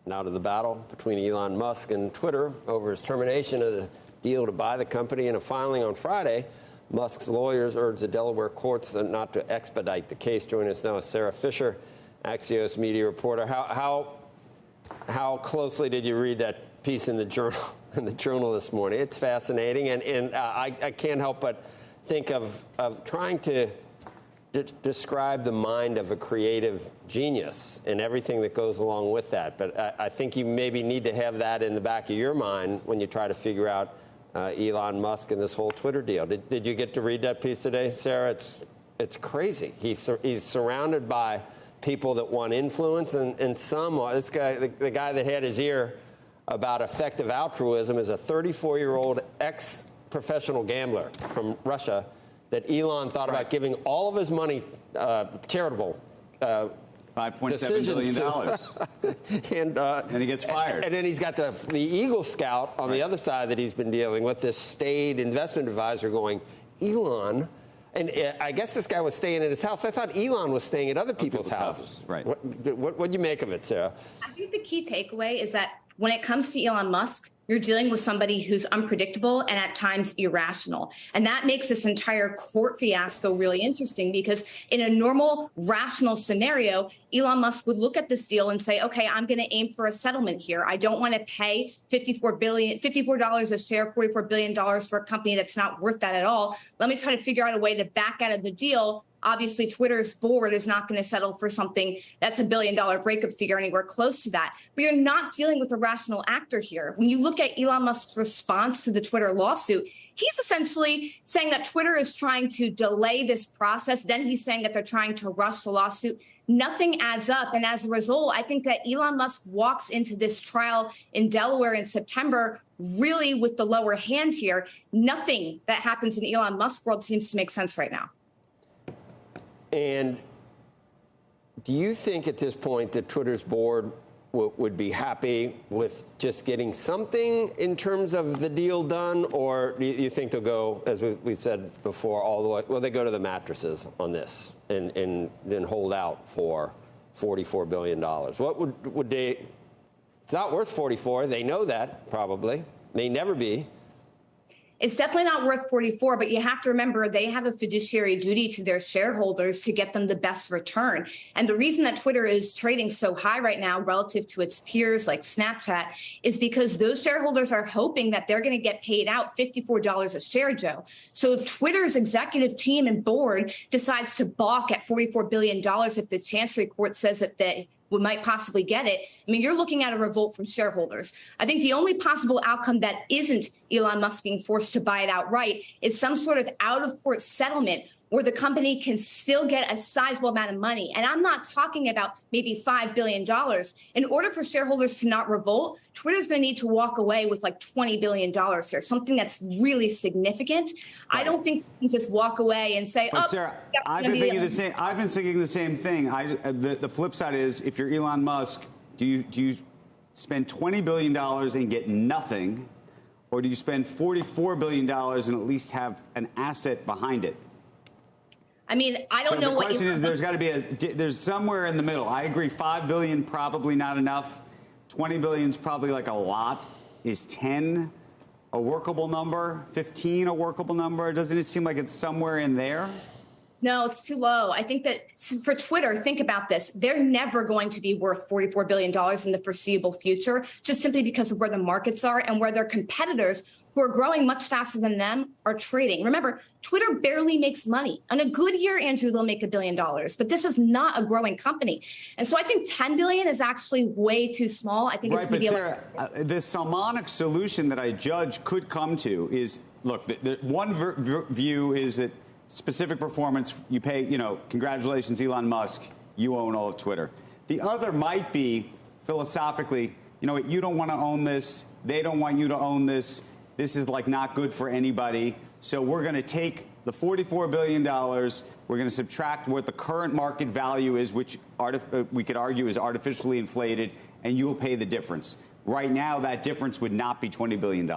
Now to the battle between Elon Musk and Twitter over his termination of the deal to buy the company. In a filing on Friday, Musk's lawyers urged the Delaware courts not to expedite the case. Joining us now is Sarah Fisher, Axios media reporter. How closely did you read that piece in the journal this morning? It's fascinating, and I can't help but think of trying to describe the mind of a creative genius and everything that goes along with that. But I think you maybe need to have that in the back of your mind when you try to figure out Elon Musk and this whole Twitter deal. Did you get to read that piece today, Sarah? It's crazy. He's surrounded by people that want influence, and some, this guy, the guy that had his ear about effective altruism, is a 34-year-old ex-professional gambler from Russia that Elon thought about giving all of his money charitable $5.7 billion. And he gets fired. And then he's got the Eagle Scout on the other side that he's been dealing with, this staid investment advisor going, Elon. And I guess this guy was staying at his house. I thought Elon was staying at other people's houses. Right. What do you make of it, Sarah? I think the key takeaway is that when it comes to Elon Musk, you're dealing with somebody who's unpredictable and at times irrational. And that makes this entire court fiasco really interesting, because in a normal, rational scenario, Elon Musk would look at this deal and say, okay, I'm going to aim for a settlement here. I don't want to pay $54 a share, $44 billion for a company that's not worth that at all. Let me try to figure out a way to back out of the deal. Obviously, Twitter's board is not going to settle for something that's $1 billion breakup figure anywhere close to that. But you're not dealing with a rational actor here. When you look at Elon Musk's response to the Twitter lawsuit, he's essentially saying that Twitter is trying to delay this process. Then he's saying that they're trying to rush the lawsuit. Nothing adds up. And as a result, I think that Elon Musk walks into this trial in Delaware in September really with the lower hand here. Nothing that happens in Elon Musk world seems to make sense right now. And do you think at this point that Twitter's board would be happy with just getting something in terms of the deal done? Or do you think they'll go, as we said before, all the way, well, they go to the mattresses on this and then hold out for $44 billion? What would they, it's not worth 44. They know that probably, may never be. It's definitely not worth 44, but you have to remember they have a fiduciary duty to their shareholders to get them the best return. And the reason that Twitter is trading so high right now relative to its peers like Snapchat is because those shareholders are hoping that they're going to get paid out $54 a share, Joe. So if Twitter's executive team and board decides to balk at $44 billion, if the Chancery Court says that they might possibly get it, I mean, you're looking at a revolt from shareholders. I think the only possible outcome that isn't Elon Musk being forced to buy it outright is some sort of out-of-court settlement where the company can still get a sizable amount of money. And I'm not talking about maybe $5 billion. In order for shareholders to not revolt, Twitter's going to need to walk away with like $20 billion here, something that's really significant. Right. I don't think you can just walk away and say, but Sarah, I've been thinking the same. I've been thinking the same thing. The flip side is, if you're Elon Musk, do you spend $20 billion and get nothing, or do you spend $44 billion and at least have an asset behind it? I mean, I don't know what. The question is, there's got to be there's somewhere in the middle. I agree. $5 billion probably not enough. $20 billion is probably like a lot. Is 10 a workable number? 15 a workable number? Doesn't it seem like it's somewhere in there? No, it's too low. I think that for Twitter, think about this. They're never going to be worth $44 billion in the foreseeable future, just simply because of where the markets are and where their competitors, who are growing much faster than them, are trading. Remember, Twitter barely makes money. On a good year, Andrew, they'll make $1 billion. But this is not a growing company. And so I think $10 billion is actually way too small. I think it's going to be Sarah, the Salmonic solution that I judge could come to is, look, the one view is that specific performance, you pay, congratulations, Elon Musk, you own all of Twitter. The other might be, philosophically, you don't want to own this. They don't want you to own this. This is like not good for anybody. So we're going to take the $44 billion. We're going to subtract what the current market value is, which we could argue is artificially inflated, and you will pay the difference. Right now, that difference would not be $20 billion.